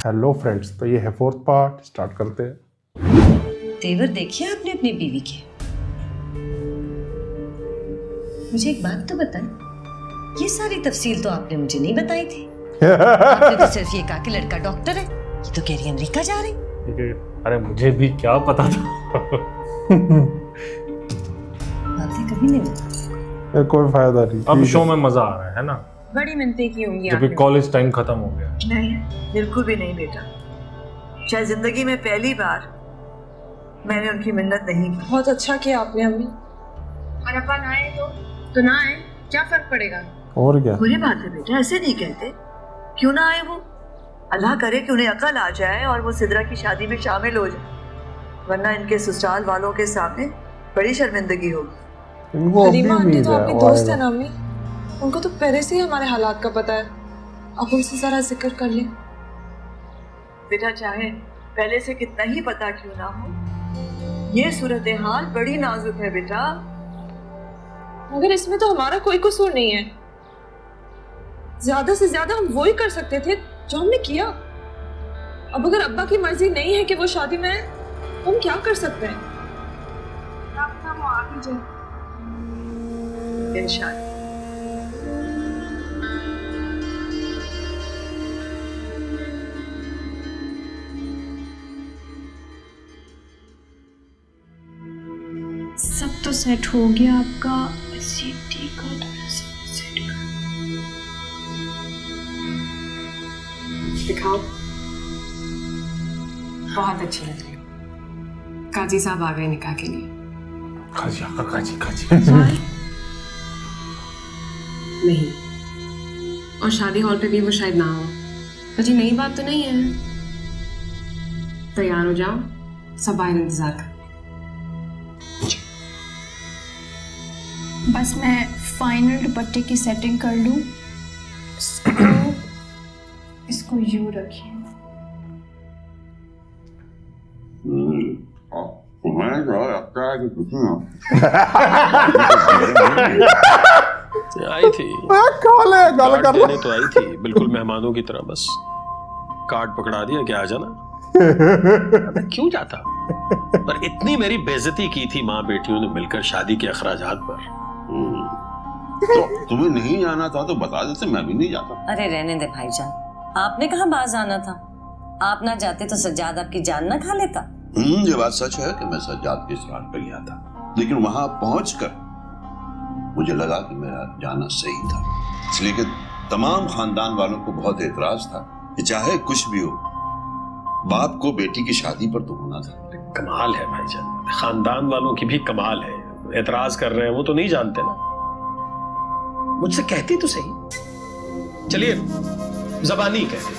Hello friends, तो ये है फोर्थ पार्ट, स्टार्ट करते हैं। तेवर देखिए आपने अपनी बीवी के। मुझे एक बात तो बताएं, ये सारी तफसील तो आपने मुझे नहीं बताई थी। आपने तो सिर्फ ये कहा कि लड़का डॉक्टर है, ये तो कह रही अमेरिका जा रही। अरे मुझे भी क्या पता था। बातें कभी नहीं बताई। कोई फायदा नहीं। अब शो में मजा आ रहा है ना, बड़ी मिन्नतें की होंगी जब भी आपने। कॉलेज टाइम खत्म हो गया। नहीं, बिल्कुल भी नहीं बेटा। शायद जिंदगी में पहली बार मैंने उनकी मिन्नत नहीं की। बहुत अच्छा किया आपने अम्मी। और अपन आए तो ना आए, क्या फर्क पड़ेगा। और क्या, बुरी बात है बेटा, ऐसे नहीं कहते। क्यों ना आए वो? अल्लाह करे कि उन्हें अकल आ जाए और वो सिद्रा की शादी में शामिल हो जाए, वरना इनके ससुराल वालों के सामने बड़ी शर्मिंदगी होगी। इनको अभी हलीमा आंटी उम्मीद तो है आपकी वो दोस्त है आएगा। ना अम्मी, उनको तो पहले से ही हमारे हालात का पता है। आप उनसे जरा जिक्र कर लें। बेटा चाहे पहले से कितना ही पता क्यों ना हो, ये सूरत हाल बड़ी नाजुक है बेटा। मगर इसमें तो हमारा कोई कसूर नहीं है। ज्यादा से ज्यादा हम वो ही कर सकते थे जो हमने किया। अब अगर अब्बा की मर्जी नहीं है कि वो शादी में आए, तो हम क्या कर सकते हैं? वो आ ही जाए। इंशाअल्लाह। सब तो सेट हो गया आपका। सीटी को थोड़ा सा सेट कर। दिखाओ, बहुत अच्छी लग रही हो। काजी साहब आ गए निकाह के लिए। काजी नहीं, और शादी हॉल पे भी वो शायद ना हो। अजी नई बात तो नहीं है। तैयार हो जाओ, सब बाहर इंतजार कर। बस मैं फाइनल दुपट्टे की सेटिंग कर लूं। इसको यूं रखिए। आई थी गल कार्ड कर देने तो आई थी, बिल्कुल मेहमानों की तरह। बस कार्ड पकड़ा दिया कि आ जाना। मैं क्यों जाता, पर इतनी मेरी बेइज्जती की थी माँ बेटियों ने मिलकर शादी के अखराजात पर। तो तुम्हें नहीं जाना था तो बता देते, मैं भी नहीं जाता। अरे रहने दे भाईजान, आपने कहाँ बाज आना था। आप ना जाते तो सज्जाद आपकी जान ना खा लेता। ये बात सच है कि मैं सज्जाद के इस्लाम पर गया था, लेकिन वहां पहुंचकर मुझे लगा कि मेरा जाना सही था, इसलिए कि तमाम खानदान वालों को बहुत एतराज था कि चाहे कुछ भी हो, बाप को बेटी की शादी पर तो होना था। कमाल है भाईजान, खानदान वालों की भी कमाल है। एतराज कर रहे हैं वो तो नहीं जानते ना। मुझसे कहती तो सही, चलिए जबानी कहती,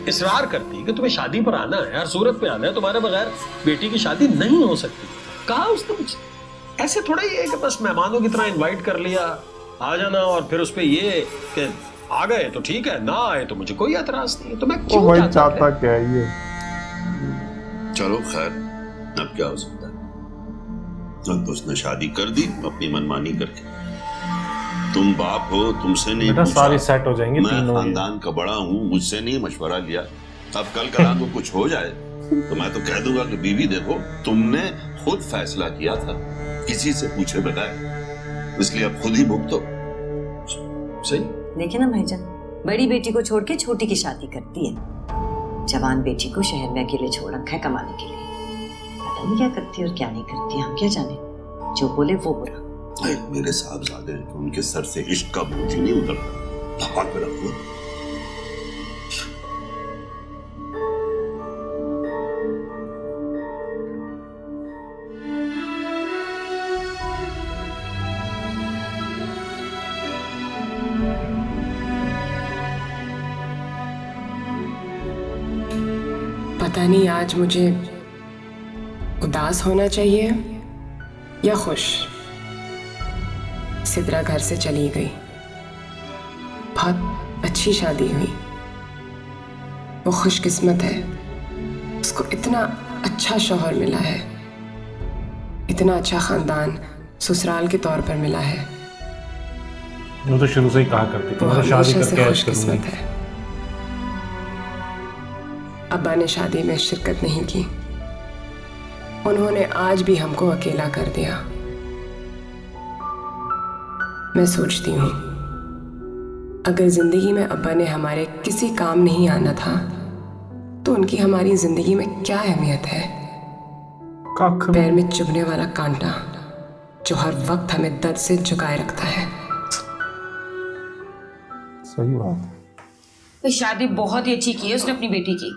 इसरार करती कि तुम्हें शादी पर आना है, हर सूरत में आना है, तुम्हारे बगैर बेटी की शादी नहीं हो सकती। कहा उसने मुझसे, ऐसे थोड़ा ही है कि बस मेहमानों की तरह इनवाइट कर लिया, आ जाना, और फिर उस पे ये कि आ गए तो ठीक है, ना आए तो मुझे कोई एतराज नहीं है। तो मैं क्यों वही जाता चाहता क्या है ये। चलो खैर, अब क्या हो सकता है। अब तो उसने शादी कर दी अपनी मनमानी करके। तुम बाप हो, तुमसे नहीं बेटा पूछा। सारी सेट हो जाएंगी मैं तीनों। खानदान का बड़ा हूँ, मुझसे नहीं मशवरा लिया। अब कल कल को कुछ हो जाए तो मैं तो कह दूंगा कि बीवी देखो, तुमने खुद फैसला किया था, किसी से पूछे बगैर, इसलिए अब खुद ही भुगतो। सही। देखे ना भाईजान, बड़ी बेटी को छोड़ के छोटी की शादी करती है, जवान बेटी को शहर में अकेले छोड़ रखा है कमाने के लिए। पता नहीं क्या करती और क्या नहीं करती, हम क्या जाने। जो बोले वो बुरा। मेरे साहबजादे हैं, उनके सर से इश्क का बोझ ही नहीं उतरता। भगवान पे रखो। पता नहीं आज मुझे उदास होना चाहिए या खुश। सिद्रा घर से चली गई, बहुत अच्छी शादी हुई। वो खुशकिस्मत है, उसको इतना अच्छा शौहर मिला है, इतना अच्छा खानदान ससुराल के तौर पर मिला है। वो तो शुरू से ही कहा करती थी वो मैं तो शादी हमेशा से करके ऐश खुशकिस्मत करूंगी। है। अब्बा ने शादी में शिरकत नहीं की। उन्होंने आज भी हमको अकेला कर दिया। मैं सोचती हूँ अगर जिंदगी में अब्बा ने हमारे किसी काम नहीं आना था तो उनकी हमारी जिंदगी में क्या अहमियत है। पैर में चुभने वाला कांटा जो हर वक्त हमें दर्द से झुकाए रखता है। सही बात। तो शादी बहुत ही अच्छी की है उसने अपनी बेटी की।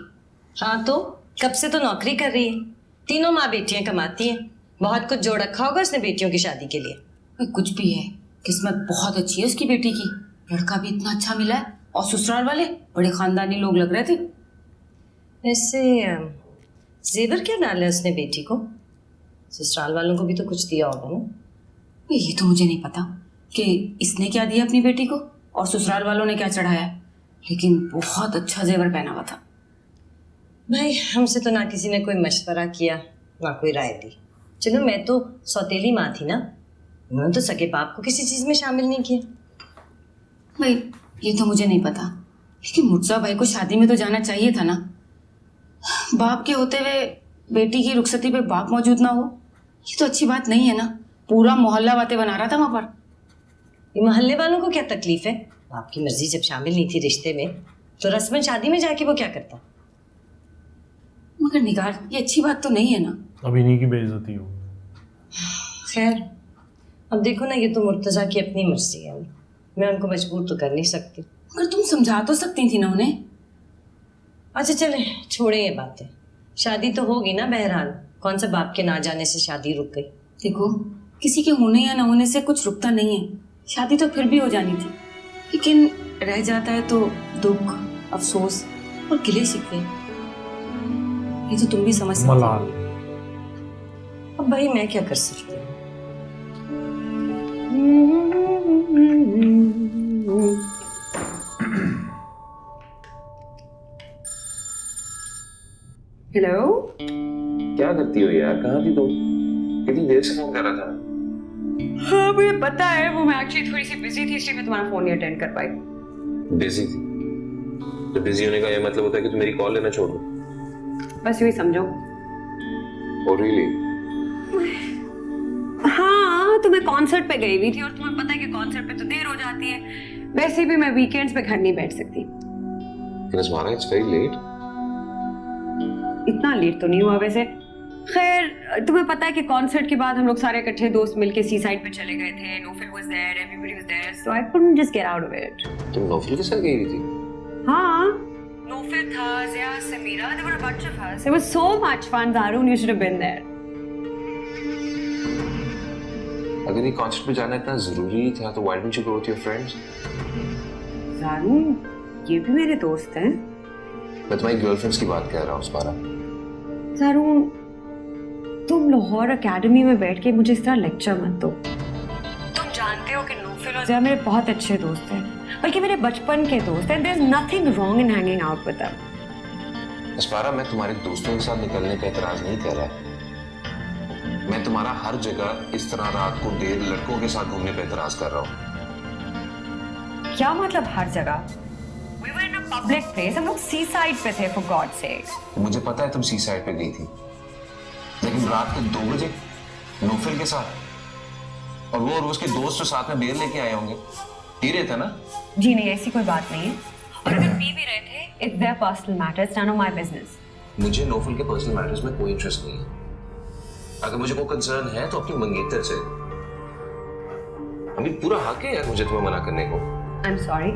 हाँ तो कब से तो नौकरी कर रही है, तीनों माँ बेटियां कमाती हैं, बहुत कुछ जोड़ रखा होगा उसने बेटियों की शादी के लिए। भाई कुछ भी है, किस्मत बहुत अच्छी है उसकी बेटी की। लड़का भी इतना अच्छा मिला है और ससुराल वाले बड़े खानदानी लोग लग रहे थे। वैसे जेवर क्या डाला है उसने बेटी को? ससुराल वालों को भी तो कुछ दिया होगा ना? ये तो मुझे नहीं पता कि इसने क्या दिया अपनी बेटी को और ससुराल वालों ने क्या चढ़ाया, लेकिन बहुत अच्छा जेवर पहना हुआ था। भाई हमसे तो ना किसी ने कोई मशवरा किया ना कोई राय दी। चलो मैं तो सौतेली माँ थी ना, उन्होंने तो सगे बाप को किसी चीज़ में शामिल नहीं किया। भाई ये तो मुझे नहीं पता, लेकिन मुर्तज़ा भाई को शादी में तो जाना चाहिए था ना। बाप के होते हुए बेटी की रुखसती पे बाप मौजूद ना हो, ये तो अच्छी बात नहीं है ना। पूरा मोहल्ला बातें बना रहा था वहां पर। ये मोहल्ले वालों को क्या तकलीफ है? आपकी मर्जी जब शामिल नहीं थी रिश्ते में तो रस्मन शादी में जाके वो क्या करता? मगर निगार ये अच्छी बात तो नहीं है ना। अब इन्हीं की बेइज्जती हो। खैर अब देखो ना, ये तो मुर्तज़ा की अपनी मर्जी है, मैं उनको मजबूर तो कर नहीं सकती। मगर तुम समझा तो सकती थी ना उन्हें। अच्छा चले छोड़े ये बातें, शादी तो होगी ना बहरहाल, कौन सा बाप के ना जाने से शादी रुक गई। देखो किसी के होने या ना होने से कुछ रुकता नहीं है, शादी तो फिर भी हो जानी थी, लेकिन रह जाता है तो दुख, अफसोस और गिले शिकवे। ये तो तुम भी समझ सकते हो। मलाल। अब भाई मैं क्या कर सकती हूँ? हेलो, क्या करती हो यार? कहाँ थी तुम? कितनी देर से फोन कर रहा था। हाँ मुझे पता है, वो मैं एक्चुअली थोड़ी सी बिजी थी इसलिए मैं तुम्हारा फोन नहीं अटेंड कर पाई। बिजी थी? तो बिजी होने का ये मतलब होता है कि तुम मेरी कॉल लेना छोड़ दो? बस यूँ ही समझो। Oh really? हाँ तो मैं कॉन्सर्ट पे गई हुई थी और तुम्हें पता है कि कॉन्सर्ट पे तो देर हो जाती है, वैसे भी मैं वीकेंड्स पे घर नहीं बैठ सकती। It's very late. इतना लेट तो नहीं हुआ वैसे। खैर तुम्हें पता है कि कॉन्सर्ट के बाद हम लोग सारे इकट्ठे दोस्त मिलके सी साइड पे चले गए थे। Naufil was there, everybody was there, so I couldn't just get out of it. तुम नौफिल के साथ गई हुई थी? हाँ, नोफिल था, Zia, Samira, there were a bunch of us. It was so much fun. Zarun, you should have been there. अगर ये कॉन्सर्ट पे जाना इतना जरूरी था तो why didn't you go with your friends? ज़ारून, ये भी मेरे दोस्त हैं। मैं तुम्हारी गर्लफ्रेंड्स की बात कर रहा हूँ उस्मारा। ज़ारून, तुम लाहौर एकेडमी में बैठ के मुझे इस तरह लेक्चर मत दो। तुम जानते हो कि नोफिल और ज़िया मेरे बहुत अच्छे दोस्त हैं, बल्कि मेरे बचपन के दोस्त हैं। There's nothing wrong in hanging out with them. उस्मारा, मैं तुम्हारे दोस्तों के साथ निकलने का एतराज नहीं कर रहा। मैं तुम्हारा हर जगह इस तरह रात को देर लड़कों के साथ घूमने पे एतराज कर रहा हूँ। क्या मतलब हर जगह? We were in a public place. हम लोग सी साइड पे थे, for God's sake. मुझे पता है तुम सी साइड पे गई थी, लेकिन रात के 2 बजे नोफिल के साथ, और वो और उसके दोस्त जो साथ में बेर लेके आए होंगे, पी रहे थे ना? जी नहीं, ऐसी कोई बात नहीं है। और अगर पी भी रहे थे, it's their personal matter, it's none of my business. मुझे नोफिल के पर्सनल मैटर्स में कोई इंटरेस्ट नहीं है। अगर मुझे कोई कंसर्न है तो अपनी मंगेतर से। अभी पूरा हक है यार मुझे तुम्हें मना करने को। I'm sorry,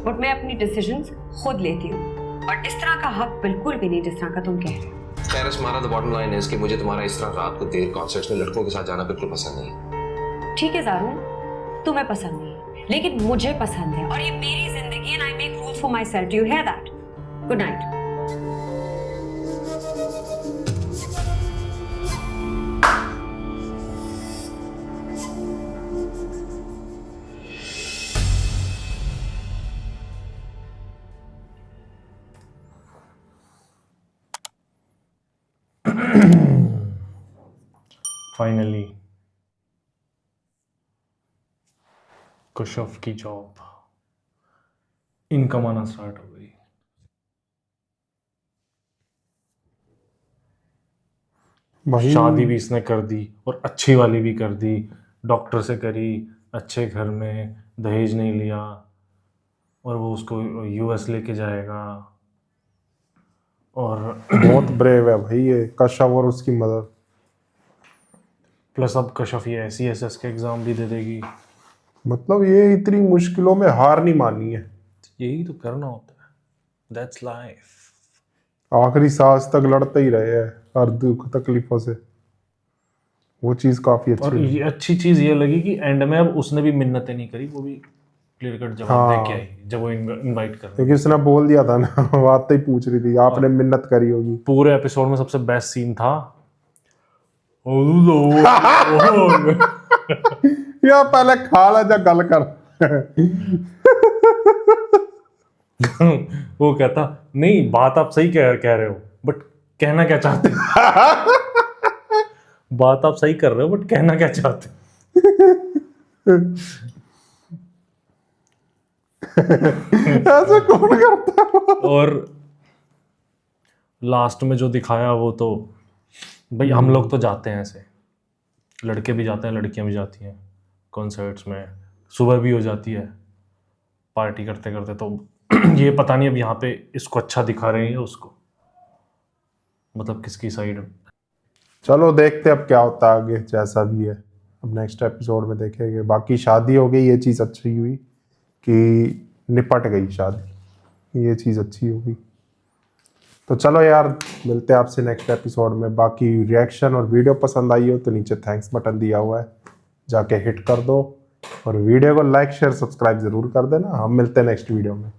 बट मैं अपनी डिसीजंस खुद लेती हूँ, और इस तरह का हक बिल्कुल भी नहीं जिस तरह का तुम कह रहे हो। खैर तुम्हारा द बॉटम लाइन है कि मुझे तुम्हारा इस तरह रात को देर कॉन्सर्ट्स में लड़कों के साथ जाना बिल्कुल पसंद नहीं है। ठीक है ज़ारून, तुम्हें पसंद नहीं है, लेकिन मुझे पसंद है, और ये मेरी जिंदगी है, and I make rules for myself. Do you hear that? Good night. Finally Kashaf की जॉब इनकम आना स्टार्ट हो गई। भाई शादी भी इसने कर दी और अच्छी वाली भी कर दी, डॉक्टर से करी, अच्छे घर में, दहेज नहीं लिया, और वो उसको यूएस लेके जाएगा। और बहुत ब्रेव है भाई ये कश्यप और उसकी मदर। प्लस अब कश्यप ये SESS के एग्ज़ाम भी दे देगी। मतलब ये इतनी मुश्किलों में हार नहीं मानी है। यही तो करना होता है, दैट्स लाइफ। आखिरी सांस तक लड़ते ही रहे हैं हर दुख तकलीफों से, वो चीज़ काफ़ी और अच्छी है। ये अच्छी चीज़ ये लगी कि एंड में अब उसने भी मिन्नतें नहीं करी, वो भी क्लियर कट जवाब दे के आई जब वो इनवाइट कर रही। क्योंकि उसने बोल दिया था ना, बात तो ही पूछ रही थी आपने मिन्नत करी होगी। पूरे एपिसोड में सबसे बेस्ट सीन था या पहले खा ला जा गल कर। वो कहता नहीं, बात आप सही कह रहे हो बट कहना क्या चाहते हो? बात आप सही कर रहे हो बट कहना क्या चाहते हो? ऐसे कौन करता है? और लास्ट में जो दिखाया वो तो भाई, हम लोग तो जाते हैं ऐसे, लड़के भी जाते हैं, लड़कियां भी जाती हैं कॉन्सर्ट्स में, सुबह भी हो जाती है पार्टी करते करते। तो ये पता नहीं अब यहाँ पे इसको अच्छा दिखा रहे हैं या उसको, मतलब किसकी साइड। चलो देखते अब क्या होता है आगे, जैसा भी है अब नेक्स्ट एपिसोड में देखेंगे। बाकी शादी हो गई, ये चीज़ अच्छी हुई कि निपट गई शादी, ये चीज़ अच्छी होगी। तो चलो यार, मिलते हैं आपसे नेक्स्ट एपिसोड में। बाकी रिएक्शन और वीडियो पसंद आई हो तो नीचे थैंक्स बटन दिया हुआ है, जाके हिट कर दो, और वीडियो को लाइक शेयर सब्सक्राइब ज़रूर कर देना। हम मिलते हैं नेक्स्ट वीडियो में।